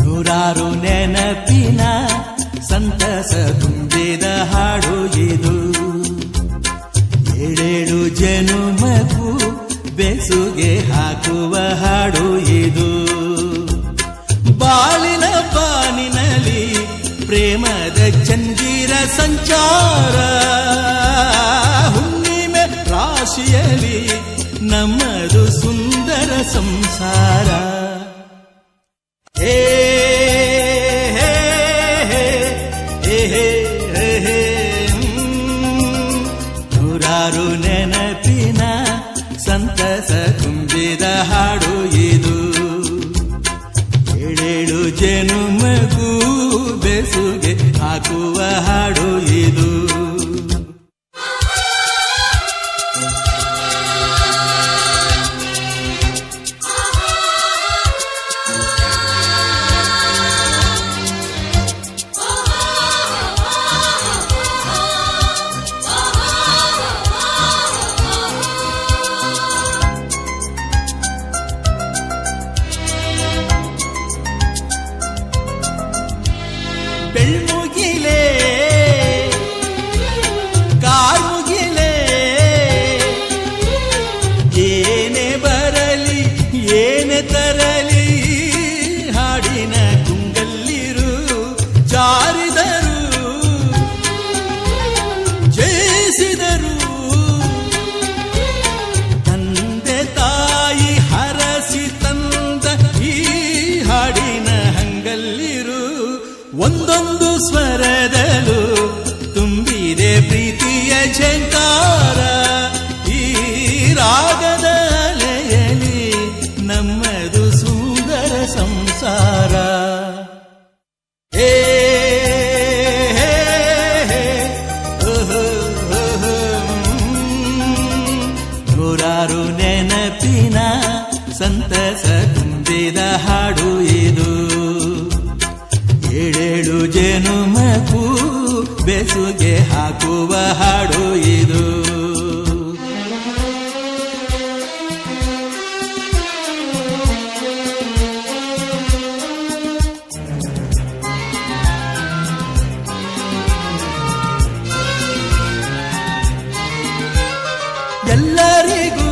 ನೂರಾರು ನೆನಪಿನ ಸಂತಸ ತುಂಬಿದ ಹಾಡು ಇದು. ಏಳೇಳು ಜನುಮಗೂ ಬೆಸುಗೆ ಹಾಕುವ ಹಾಡು ಇದು. ಬಾಳಿನ ಬಾನಿನಲ್ಲಿ ಪ್ರೇಮದ ಚಂದಿರ ಸಂಚಾರ, ಹುಣ್ಣಿಮೆ ರಾಶಿಯಲ್ಲಿ ನಮ್ಮದು ಸುಂದರ ಸಂಸಾರ. ನೂರಾರು ನೆನಪಿನ ಸಂತಸ ತುಂಬಿದ ಹಾಡು ಇದು. ಏಳೇಳು ಜನುಮಗೂ ಬೆಸುಗೆ ಹಾಕುವ ಹಾಡು ಇದು. ಬೆಳ್ಮುಗಿಲೇ ಕಾರ್ಮುಗಿಲೇ ಏನೇ ಬರಲಿ ಏನೇ ತರಲಿ, ಹಾಡಿನ ಕುಂಗಲ್ಲಿರು ಜಾರಿದರು ಜಯಿಸಿದರು. ತಂದೆ ತಾಯಿ ಹರಸಿ ತಂದ ಈ ಹಾಡಿನ ಹಂಗಲ್ಲಿರು. ಒಂದೊಂದು ಸ್ವರದಲ್ಲೂ ತುಂಬಿದೆ ಪ್ರೀತಿಯ ಝಂಕಾರ. ಈ ರಾಗದ ಅಲೆಯಲ್ಲಿ ನಮ್ಮದು ಸುಂದರ ಸಂಸಾರ. ನೂರಾರು ನೆನಪಿನ ಸಂತಸ ತುಂಬಿದ ಹಾಡು ಇದು. ಏಳೇಳು ಜನುಮಕ್ಕೂ ಬೆಸುಗೆ ಹಾಕುವ ಹಾಡು ಇದು. ಎಲ್ಲರಿಗೂ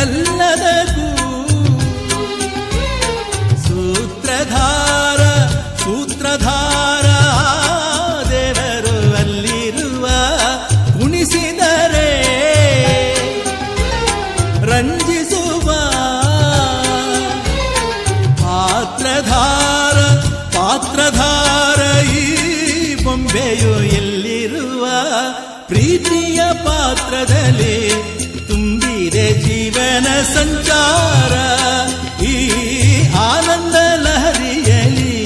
ಎಲ್ಲದಕ್ಕೂ ಸೂತ್ರಧಾರ ಸೂತ್ರಧಾರ ದೇವರು ಅಲ್ಲಿರುವ. ಉಣಿಸಿದರೆ ರಂಜಿಸುವ ಪಾತ್ರಧಾರ ಪಾತ್ರಧಾರ ಈ ಬೊಂಬೆಯು ಎಲ್ಲಿರುವ. ಪ್ರೀತಿಯ ಪಾತ್ರದಲ್ಲಿ ತುಂಬಿದೆ ಜೀವನ ಸಂಚಾರ. ಈ ಆನಂದ ಲಹರಿಯಲ್ಲಿ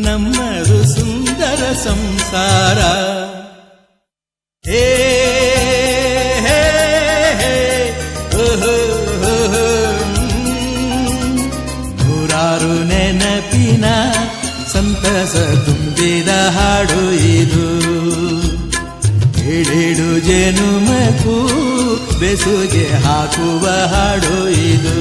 ನಮ್ಮದು ಸುಂದರ ಸಂಸಾರ. ನೂರಾರು ನೆನಪಿನ ಸಂತಸ ತುಂಬಿದ ಹಾಡು ಇದು. ಏಳೇಳು ಜನುಮಕ್ಕೂ ಬೆಸುಗೆ ಹಾಕುವ ಹಾಡು ಇದು.